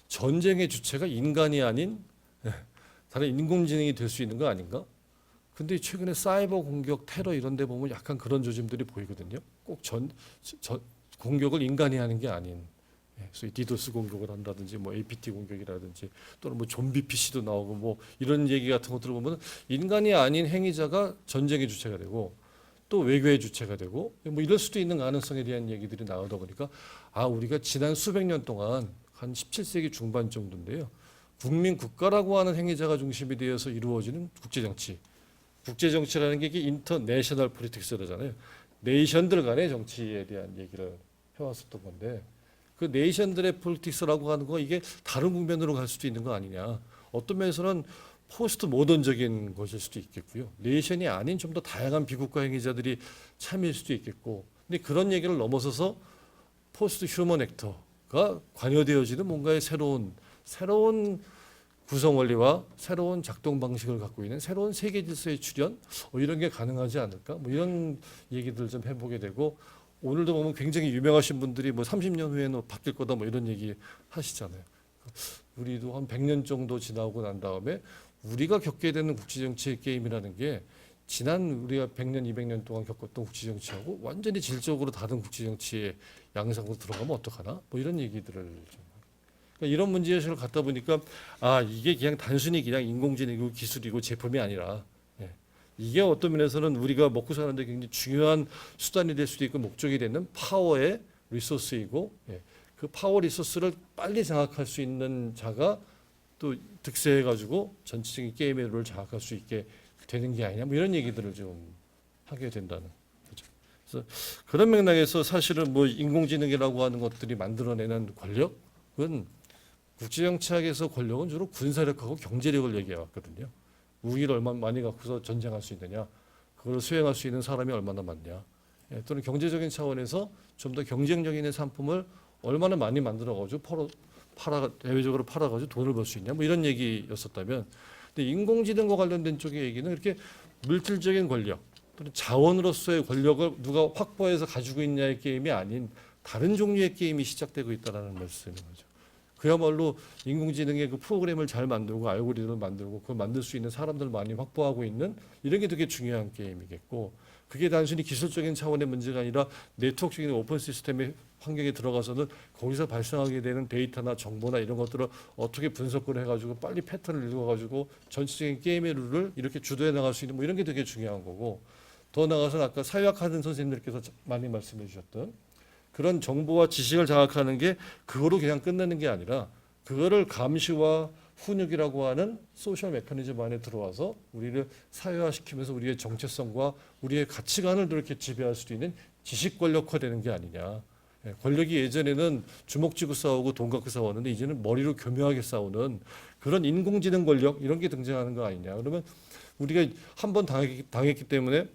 전쟁의 주체가 인간이 아닌 다른 인공지능이 될 수 있는 거 아닌가? 근데 최근에 사이버 공격, 테러 이런 데 보면 약간 그런 조짐들이 보이거든요. 꼭 공격을 인간이 하는 게 아닌 소위 디도스 공격을 한다든지 뭐 APT 공격이라든지 또는 뭐 좀비 PC도 나오고 뭐 이런 얘기 같은 것들을 보면 인간이 아닌 행위자가 전쟁의 주체가 되고 또 외교의 주체가 되고 뭐 이럴 수도 있는 가능성에 대한 얘기들이 나오다 보니까 우리가 지난 수백 년 동안 한 17세기 중반 정도인데요. 국민 국가라고 하는 행위자가 중심이 되어서 이루어지는 국제정치 국제 정치라는 게 이게 인터내셔널 폴리틱스라잖아요. 네이션들 간의 정치에 대한 얘기를 해왔었던 건데 그 네이션들의 폴리틱스라고 하는 거 이게 다른 국면으로 갈 수도 있는 거 아니냐. 어떤 면에서는 포스트 모던적인 것일 수도 있겠고요. 네이션이 아닌 좀 더 다양한 비국가 행위자들이 참여할 수도 있겠고. 근데 그런 얘기를 넘어서서 포스트 휴먼 액터가 관여되어지는 뭔가의 새로운 구성 원리와 새로운 작동 방식을 갖고 있는 새로운 세계 질서의 출현 이런 게 가능하지 않을까? 뭐 이런 얘기들 좀 해보게 되고 오늘도 보면 굉장히 유명하신 분들이 뭐 30년 후에는 바뀔 거다 뭐 이런 얘기 하시잖아요. 우리도 한 100년 정도 지나고 난 다음에 우리가 겪게 되는 국제 정치의 게임이라는 게 지난 우리가 100년, 200년 동안 겪었던 국제 정치하고 완전히 질적으로 다른 국제 정치의 양상으로 들어가면 어떡하나? 뭐 이런 얘기들을 좀 그러니까 이런 문제의식을 갖다 보니까 아 이게 그냥 단순히 그냥 인공지능이고 기술이고 제품이 아니라 예. 이게 어떤 면에서는 우리가 먹고 사는데 굉장히 중요한 수단이 될 수도 있고 목적이 되는 파워의 리소스이고 예. 그 파워 리소스를 빨리 장악할 수 있는 자가 또 득세해가지고 전체적인 게임의 룰을 장악할 수 있게 되는 게 아니냐 뭐 이런 얘기들을 좀 하게 된다는 거죠. 그래서 그런 맥락에서 사실은 뭐 인공지능이라고 하는 것들이 만들어내는 권력은 국제정치학에서 권력은 주로 군사력하고 경제력을 얘기해 왔거든요. 무기를 얼마나 많이 갖고서 전쟁할 수 있느냐, 그걸 수행할 수 있는 사람이 얼마나 많냐, 예, 또는 경제적인 차원에서 좀 더 경쟁력 있는 상품을 얼마나 많이 만들어가지고 대외적으로 팔아가지고 돈을 벌 수 있냐, 뭐 이런 얘기였었다면, 근데 인공지능과 관련된 쪽의 얘기는 이렇게 물질적인 권력 또는 자원으로서의 권력을 누가 확보해서 가지고 있냐의 게임이 아닌 다른 종류의 게임이 시작되고 있다는 말씀인 거죠. 그야말로 인공지능의 그 프로그램을 잘 만들고 알고리즘을 만들고 그걸 만들 수 있는 사람들 많이 확보하고 있는 이런 게 되게 중요한 게임이겠고 그게 단순히 기술적인 차원의 문제가 아니라 네트워크적인 오픈 시스템의 환경에 들어가서는 거기서 발생하게 되는 데이터나 정보나 이런 것들을 어떻게 분석을 해가지고 빨리 패턴을 읽어가지고 전체적인 게임의 룰을 이렇게 주도해 나갈 수 있는 뭐 이런 게 되게 중요한 거고 더 나아가서는 아까 사회학하는 선생님들께서 많이 말씀해 주셨던 그런 정보와 지식을 장악하는 게 그거로 그냥 끝나는 게 아니라 그거를 감시와 훈육이라고 하는 소셜 메커니즘 안에 들어와서 우리를 사회화시키면서 우리의 정체성과 우리의 가치관을 이렇게 지배할 수도 있는 지식 권력화되는 게 아니냐. 권력이 예전에는 주먹 쥐고 싸우고 돈 갖고 싸웠는데 이제는 머리로 교묘하게 싸우는 그런 인공지능 권력 이런 게 등장하는 거 아니냐. 그러면 우리가 한 번 당했기 때문에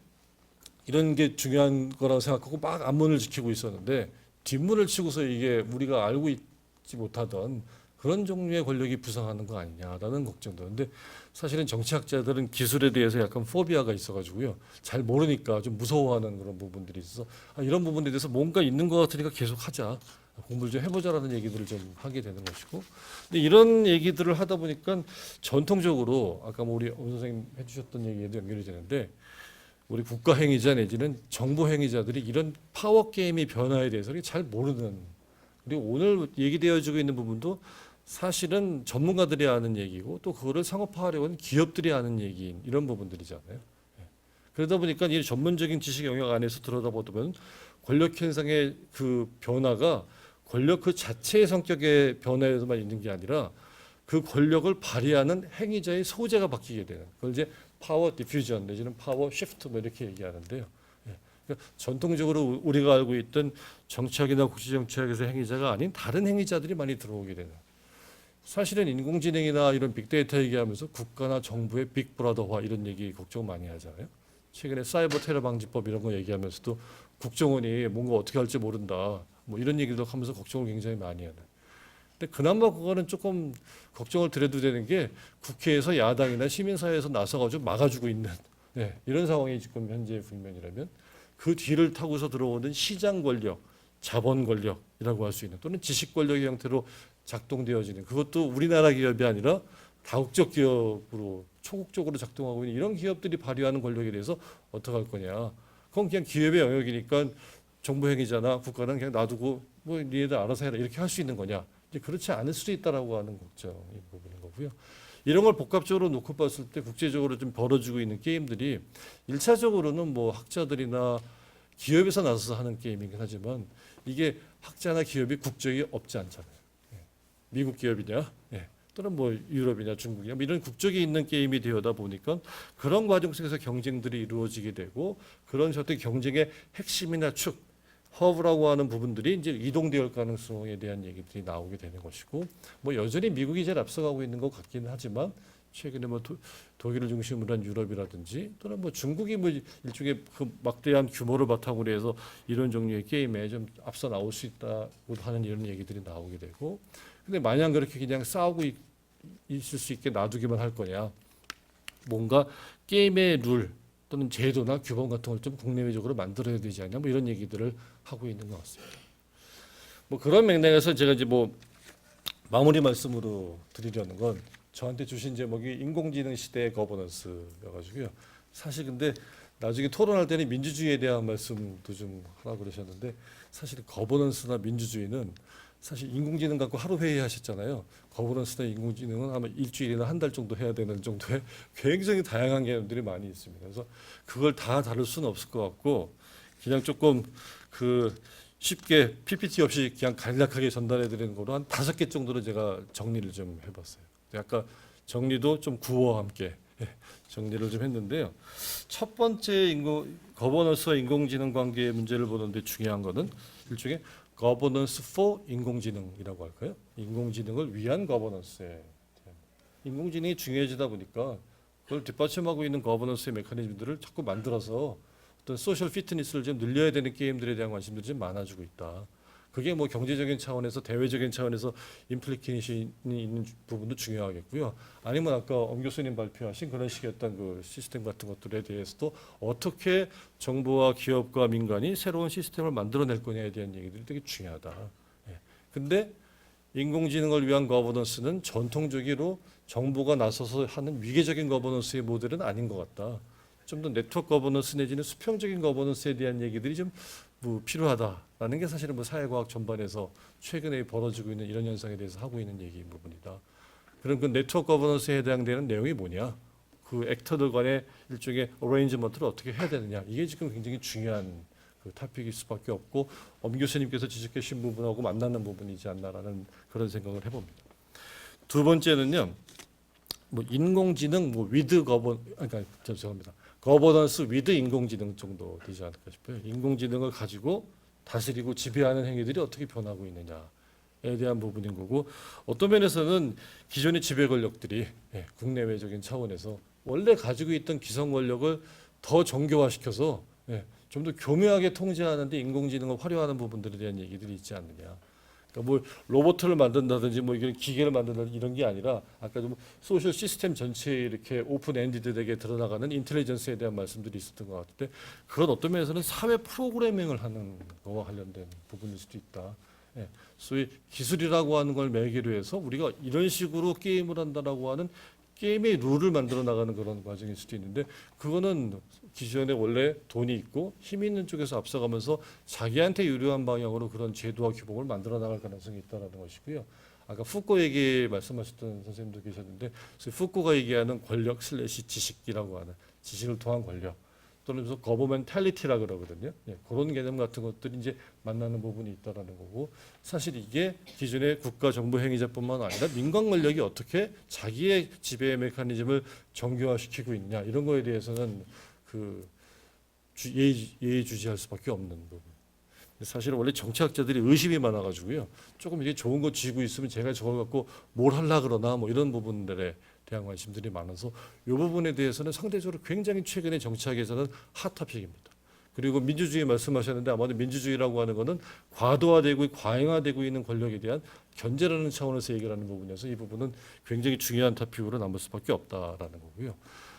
이런 게 중요한 거라고 생각하고 막 앞문을 지키고 있었는데 뒷문을 치고서 이게 우리가 알고 있지 못하던 그런 종류의 권력이 부상하는 거 아니냐라는 걱정도. 근데 사실은 정치학자들은 기술에 대해서 약간 포비아가 있어가지고요. 잘 모르니까 좀 무서워하는 그런 부분들이 있어서 이런 부분에 대해서 뭔가 있는 것 같으니까 계속 하자. 공부를 좀 해보자라는 얘기들을 좀 하게 되는 것이고. 근데 이런 얘기들을 하다 보니까 전통적으로 아까 뭐 우리 엄 선생님 해주셨던 얘기에도 연결이 되는데 우리 국가 행위자 내지는 정부 행위자들이 이런 파워 게임의 변화에 대해서 잘 모르는 그리고 오늘 얘기되어지고 있는 부분도 사실은 전문가들이 하는 얘기고 또 그거를 상업화하려고 하는 기업들이 하는 얘기인 이런 부분들이잖아요. 그러다 보니까 이 전문적인 지식 영역 안에서 들여다보면 권력 현상의 그 변화가 권력 그 자체의 성격의 변화에서만 있는 게 아니라 그 권력을 발휘하는 행위자의 소재가 바뀌게 되는 그걸 이제 파워 디퓨전 내지는 파워 시프트 뭐 이렇게 얘기하는데요. 그러니까 전통적으로 우리가 알고 있던 정치학이나 국제정치학에서 행위자가 아닌 다른 행위자들이 많이 들어오게 되는. 사실은 인공지능이나 이런 빅데이터 얘기하면서 국가나 정부의 빅브라더화 이런 얘기 걱정 많이 하잖아요. 최근에 사이버 테러 방지법 이런 거 얘기하면서도 국정원이 뭔가 어떻게 할지 모른다. 뭐 이런 얘기도 하면서 걱정을 굉장히 많이 하는. 근데 그나마 그거는 조금 걱정을 드려도 되는 게 국회에서 야당이나 시민사회에서 나서가지고 막아주고 있는 이런 상황이 지금 현재 국면이라면 그 뒤를 타고서 들어오는 시장 권력, 자본 권력이라고 할 수 있는 또는 지식 권력의 형태로 작동되어지는 그것도 우리나라 기업이 아니라 다국적 기업으로 초국적으로 작동하고 있는 이런 기업들이 발휘하는 권력에 대해서 어떻게 할 거냐. 그건 그냥 기업의 영역이니까 정부 행위자나 국가는 그냥 놔두고 뭐 니네들 알아서 해라 이렇게 할 수 있는 거냐. 이제 그렇지 않을 수도 있다라고 하는 걱정이 부분인 거고요. 이런 걸 복합적으로 놓고 봤을 때 국제적으로 좀 벌어지고 있는 게임들이 1차적으로는 뭐 학자들이나 기업에서 나서서 하는 게임이긴 하지만 이게 학자나 기업이 국적이 없지 않잖아요. 미국 기업이냐, 또는 뭐 유럽이나 중국이나 뭐 이런 국적이 있는 게임이 되어다 보니까 그런 과정 속에서 경쟁들이 이루어지게 되고 그런 어떤 경쟁의 핵심이나 축 허브라고 하는 부분들이 이제 이동될 가능성에 대한 얘기들이 나오게 되는 것이고 뭐 여전히 미국이 제일 앞서가고 있는 것 같기는 하지만 최근에 뭐 독일을 중심으로 한 유럽이라든지 또는 뭐 중국이 뭐 일종의 그 막대한 규모를 바탕으로 해서 이런 종류의 게임에 좀 앞서 나올 수 있다고 하는 이런 얘기들이 나오게 되고 근데 마냥 그렇게 그냥 싸우고 있을 수 있게 놔두기만 할 거냐 뭔가 게임의 룰 또는 제도나 규범 같은 걸 좀 국내외적으로 만들어야 되지 않냐 뭐 이런 얘기들을 하고 있는 것 같습니다. 뭐 그런 맥락에서 제가 이제 뭐 마무리 말씀으로 드리려는 건 저한테 주신 제목이 인공지능 시대의 거버넌스여가지고요. 사실 근데 나중에 토론할 때는 민주주의에 대한 말씀도 좀 하라 그러셨는데 사실 거버넌스나 민주주의는 사실 인공지능 갖고 하루 회의하셨잖아요. 거버넌스나 인공지능은 아마 일주일이나 한 달 정도 해야 되는 정도의 굉장히 다양한 개념들이 많이 있습니다. 그래서 그걸 다 다룰 수는 없을 것 같고 그냥 조금 그 쉽게 PPT 없이 그냥 간략하게 전달해 드리는 거로 한 5개 정도로 제가 정리를 좀 해봤어요. 아까 정리도 좀 구호와 함께 정리를 좀 했는데요. 첫 번째 거버넌스와 인공지능 관계의 문제를 보는데 중요한 거는 일종의 거버넌스 for 인공지능이라고 할까요? 인공지능을 위한 거버넌스에 인공지능이 중요해지다 보니까 그걸 뒷받침하고 있는 거버넌스의 메커니즘들을 자꾸 만들어서 어떤 소셜 피트니스를 좀 늘려야 되는 게임들에 대한 관심들이 좀 많아지고 있다. 그게 뭐 경제적인 차원에서 대외적인 차원에서 임플리케이션이 있는 부분도 중요하겠고요. 아니면 아까 엄 교수님 발표하신 그런 식의 어떤 그 시스템 같은 것들에 대해서도 어떻게 정부와 기업과 민간이 새로운 시스템을 만들어낼 거냐에 대한 얘기들이 되게 중요하다. 예. 근데 인공지능을 위한 거버넌스는 전통적으로 정부가 나서서 하는 위계적인 거버넌스의 모델은 아닌 것 같다. 좀 더 네트워크 거버넌스 내지는 수평적인 거버넌스에 대한 얘기들이 좀 뭐 필요하다라는 게 사실은 뭐 사회과학 전반에서 최근에 벌어지고 있는 이런 현상에 대해서 하고 있는 얘기인 부분이다. 그럼 그 네트워크 거버넌스에 해당되는 내용이 뭐냐? 그 액터들 간의 일종의 어레인지먼트를 어떻게 해야 되느냐? 이게 지금 굉장히 중요한 그 토픽일 수밖에 없고 엄 교수님께서 지적해 주신 부분하고 만나는 부분이지 않나라는 그런 생각을 해봅니다. 두 번째는요. 뭐 인공지능 뭐 위드 그러니까 죄송합니다. 거버넌스 위드 인공지능 정도 되지 않을까 싶어요. 인공지능을 가지고 다스리고 지배하는 행위들이 어떻게 변하고 있느냐에 대한 부분인 거고 어떤 면에서는 기존의 지배 권력들이 국내외적인 차원에서 원래 가지고 있던 기성 권력을 더 정교화시켜서 좀 더 교묘하게 통제하는데 인공지능을 활용하는 부분들에 대한 얘기들이 있지 않느냐. 그러니까 뭐 로봇을 만든다든지 뭐 이런 기계를 만든다든지 이런 게 아니라 아까 좀 소셜 시스템 전체에 이렇게 오픈 엔디드되게 드러나가는 인텔리전스에 대한 말씀들이 있었던 것 같은데 그건 어떤 면에서는 사회 프로그래밍을 하는 거와 관련된 부분일 수도 있다. 소위 기술이라고 하는 걸 매개로 해서 우리가 이런 식으로 게임을 한다라고 하는 게임의 룰을 만들어 나가는 그런 과정일 수도 있는데 그거는 기존에 원래 돈이 있고 힘 있는 쪽에서 앞서가면서 자기한테 유리한 방향으로 그런 제도와 규범을 만들어 나갈 가능성이 있다는 것이고요. 아까 푸코 얘기 말씀하셨던 선생님도 계셨는데 푸코가 얘기하는 권력 슬래시 지식이라고 하는 지식을 통한 권력 또는 거버멘탈리티라 그러거든요. 그런 개념 같은 것들이 이제 만나는 부분이 있다라는 거고 사실 이게 기존의 국가 정부 행위자뿐만 아니라 민간 권력이 어떻게 자기의 지배 메커니즘을 정교화시키고 있냐 이런 거에 대해서는 그 예의주시할 수밖에 없는 부분. 사실은 원래 정치학자들이 의심이 많아가지고요. 조금 이게 좋은 거 쥐고 있으면 제가 저걸 갖고 뭘 하려 그러나 뭐 이런 부분들에 대한 관심들이 많아서 이 부분에 대해서는 상대적으로 굉장히 최근에 정치학에서는 핫토픽입니다. 그리고 민주주의 말씀하셨는데 아마도 민주주의라고 하는 것은 과도화되고 과잉화되고 있는 권력에 대한 견제라는 차원에서 얘기를 하는 부분이어서 이 부분은 굉장히 중요한 토픽으로 남을 수밖에 없다라는 거고요.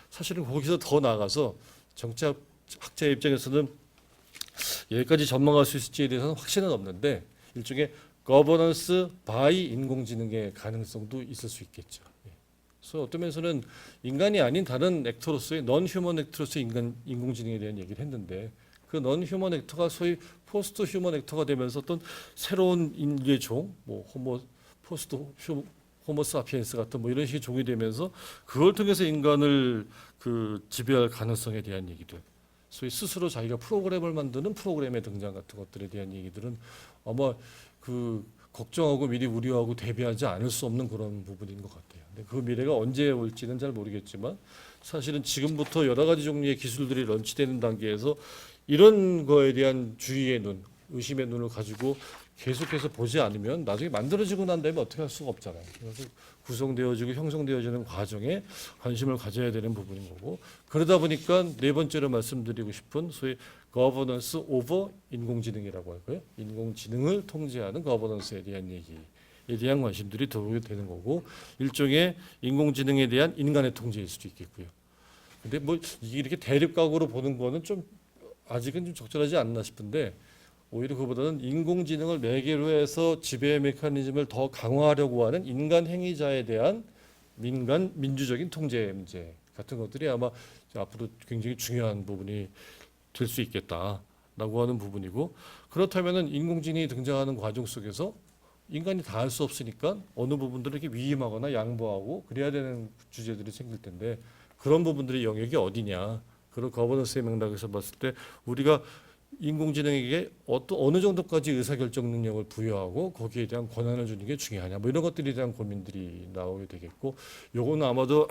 사실은 거기서 더 나아가서 정치학자의 입장에서는 여기까지 전망할 수 있을지에 대해서는 확신은 없는데 일종의 거버넌스 바이 인공지능의 가능성도 있을 수 있겠죠. 그래서 어떤 면에서는 인간이 아닌 다른 액터로서의 넌 휴먼 액터로서의 인공지능에 대한 얘기를 했는데 그 넌 휴먼 액터가 소위 포스트 휴먼 액터가 되면서 어떤 새로운 인류의 종, 뭐 호모 사피엔스 같은 뭐 이런 식의 종이 되면서 그걸 통해서 인간을 그 지배할 가능성에 대한 얘기들, 소위 스스로 자기가 프로그램을 만드는 프로그램의 등장 같은 것들에 대한 얘기들은 아마 그 걱정하고 미리 우려하고 대비하지 않을 수 없는 그런 부분인 것 같아요. 근데 그 미래가 언제 올지는 잘 모르겠지만 사실은 지금부터 여러 가지 종류의 기술들이 런치되는 단계에서 이런 거에 대한 주의의 눈, 의심의 눈을 가지고 계속해서 보지 않으면 나중에 만들어지고 난 다음에 어떻게 할 수가 없잖아요. 그래서 구성되어지고 형성되어지는 과정에 관심을 가져야 되는 부분인 거고, 그러다 보니까 네 번째로 말씀드리고 싶은 소위 거버넌스 오버 인공지능이라고 할까요? 인공지능을 통제하는 거버넌스에 대한 얘기에 대한 관심들이 더욱이 되는 거고, 일종의 인공지능에 대한 인간의 통제일 수도 있겠고요. 근데 뭐 이게 이렇게 대립각으로 보는 거는 좀 아직은 좀 적절하지 않나 싶은데, 오히려 그보다는 인공지능을 매개로 해서 지배 메커니즘을 더 강화하려고 하는 인간 행위자에 대한 민주적인 통제 문제 같은 것들이 아마 앞으로 굉장히 중요한 부분이 될 수 있겠다라고 하는 부분이고, 그렇다면은 인공지능이 등장하는 과정 속에서 인간이 다 할 수 없으니까 어느 부분들을 이렇게 위임하거나 양보하고 그래야 되는 주제들이 생길 텐데, 그런 부분들의 영역이 어디냐, 그런 거버넌스의 맥락에서 봤을 때 우리가 인공지능에게 어느 정도까지 의사결정 능력을 부여하고 거기에 대한 권한을 주는 게 중요하냐, 뭐 이런 것들에 대한 고민들이 나오게 되겠고, 요거는 아마도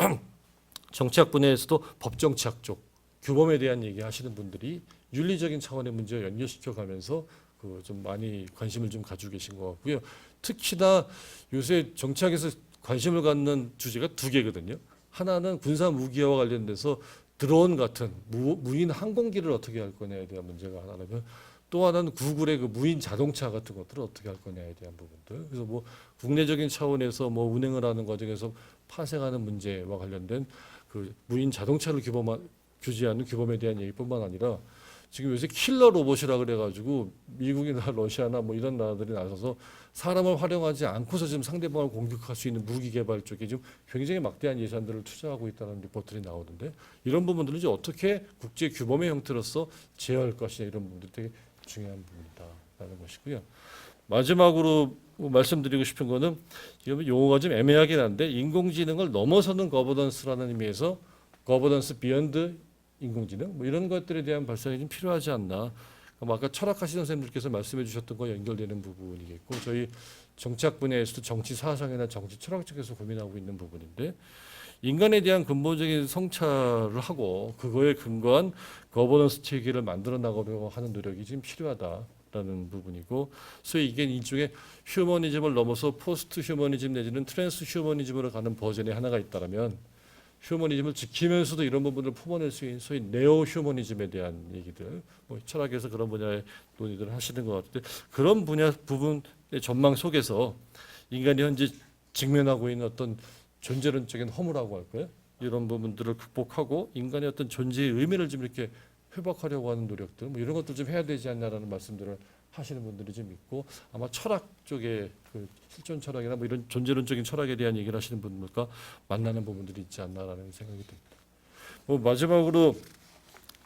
정치학 분야에서도 법정치학 쪽 규범에 대한 얘기 하시는 분들이 윤리적인 차원의 문제와 연결시켜 가면서 그 좀 많이 관심을 좀 가지고 계신 것 같고요. 특히나 요새 정치학에서 관심을 갖는 주제가 두 개거든요. 하나는 군사 무기화와 관련돼서 드론 같은 무인 항공기를 어떻게 할 거냐에 대한 문제가 하나라면, 또 하나는 구글의 그 무인 자동차 같은 것들을 어떻게 할 거냐에 대한 부분들. 그래서 뭐 국내적인 차원에서 뭐 운행을 하는 과정에서 파생하는 문제와 관련된 그 무인 자동차를 규제하는 규범에 대한 얘기뿐만 아니라, 지금 요새 킬러 로봇이라 그래가지고 미국이나 러시아나 뭐 이런 나라들이 나서서 사람을 활용하지 않고서 지금 상대방을 공격할 수 있는 무기 개발 쪽에 지금 굉장히 막대한 예산들을 투자하고 있다는 리포트들이 나오는데, 이런 부분들은 이제 어떻게 국제 규범의 형태로서 제어할 것이냐, 이런 부분들이 되게 중요한 부분이다라는 것이고요. 마지막으로 말씀드리고 싶은 거는, 이건 용어가 좀 애매하긴 한데, 인공지능을 넘어서는 거버넌스라는 의미에서 거버넌스 비욘드 인공지능 뭐 이런 것들에 대한 발상이 좀 필요하지 않나. 아까 철학하시는 선생님들께서 말씀해 주셨던 거 연결되는 부분이겠고, 저희 정치학 분야에서도 정치 사상이나 정치 철학 쪽에서 고민하고 있는 부분인데, 인간에 대한 근본적인 성찰을 하고 그거에 근거한 거버넌스 체계를 만들어 나가려고 하는 노력이 지금 필요하다라는 부분이고, 소위 이게 일종의 휴머니즘을 넘어서 포스트 휴머니즘 내지는 트랜스 휴머니즘으로 가는 버전이 하나가 있다면, 휴머니즘을 지키면서도 이런 부분을 품어낼 수 있는 소위 네오 휴머니즘에 대한 얘기들, 뭐 철학에서 그런 분야의 논의들을 하시는 것 같은데, 그런 부분의 전망 속에서 인간이 현재 직면하고 있는 어떤 존재론적인 허물이라고 할까요? 이런 부분들을 극복하고 인간의 어떤 존재의 의미를 좀 이렇게 회복하려고 하는 노력들, 뭐 이런 것들 좀 해야 되지 않냐라는 말씀들을 하시는 분들이 좀 있고, 아마 철학 쪽에 그 실존 철학이나 뭐 이런 존재론적인 철학에 대한 얘기를 하시는 분들과 만나는 부분들이 있지 않나라는 생각이 듭니다. 뭐 마지막으로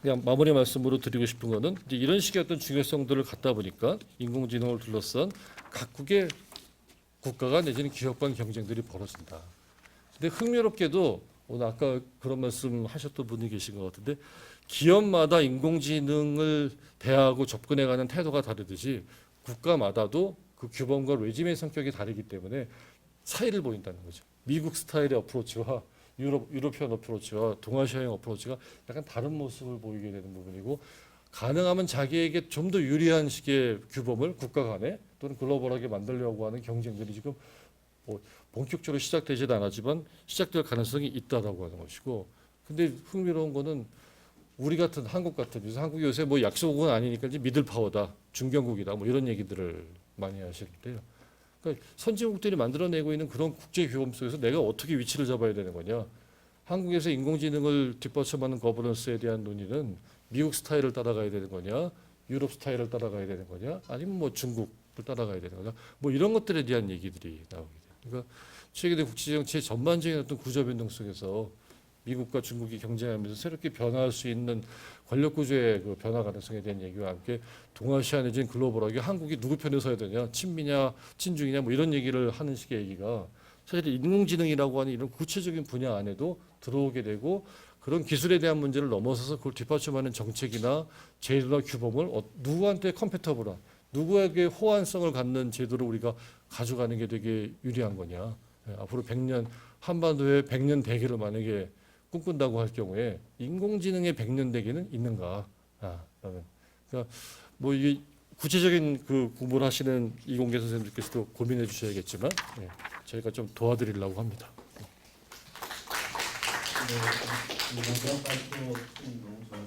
그냥 마무리 말씀으로 드리고 싶은 거는, 이제 이런 식의 어떤 중요성들을 갖다 보니까 인공지능을 둘러싼 각국의 국가가 내지는 기업 간 경쟁들이 벌어진다. 근데 흥미롭게도 오늘 아까 그런 말씀 하셨던 분이 계신 것 같은데, 기업마다 인공지능을 대하고 접근해가는 태도가 다르듯이 국가마다도 그 규범과 레짐의 성격이 다르기 때문에 차이를 보인다는 거죠. 미국 스타일의 어프로치와 유로피언 어프로치와 동아시아형 어프로치가 약간 다른 모습을 보이게 되는 부분이고, 가능하면 자기에게 좀 더 유리한 식의 규범을 국가 간에 또는 글로벌하게 만들려고 하는 경쟁들이 지금 뭐 본격적으로 시작되지는 않았지만 시작될 가능성이 있다라고 하는 것이고, 근데 흥미로운 거는 우리 같은 한국 같은, 그래서 한국이 요새 뭐 약소국은 아니니까 이제 미들 파워다, 중견국이다, 뭐 이런 얘기들을 많이 하시는데요. 그러니까 선진국들이 만들어내고 있는 그런 국제 규범 속에서 내가 어떻게 위치를 잡아야 되는 거냐. 한국에서 인공지능을 뒷받침하는 거버넌스에 대한 논의는 미국 스타일을 따라가야 되는 거냐, 유럽 스타일을 따라가야 되는 거냐, 아니면 뭐 중국을 따라가야 되는 거냐, 뭐 이런 것들에 대한 얘기들이 나오게 돼요. 그러니까 최근의 국제 정치의 전반적인 어떤 구조 변동 속에서 미국과 중국이 경쟁하면서 새롭게 변화할 수 있는 권력 구조의 그 변화 가능성에 대한 얘기와 함께 동아시아 내지는 글로벌하게 한국이 누구 편에 서야 되냐, 친미냐, 친중이냐, 뭐 이런 얘기를 하는 식의 얘기가 사실 인공지능이라고 하는 이런 구체적인 분야 안에도 들어오게 되고, 그런 기술에 대한 문제를 넘어서서 그걸 뒷받침하는 정책이나 제도나 규범을 누구한테 컴패터블한, 누구에게 호환성을 갖는 제도를 우리가 가져가는 게 되게 유리한 거냐. 예, 앞으로 100년 한반도의 100년 대계를 만약에 꿈꾼다고 할 경우에 인공지능의 100년 대계는 있는가? 그러니까 뭐 이게 구체적인 그 공부를 하시는 이공계 선생님들께서도 고민해 주셔야겠지만 예, 저희가 좀 도와드리려고 합니다. 네, 마지막 발표 너무 좋았는데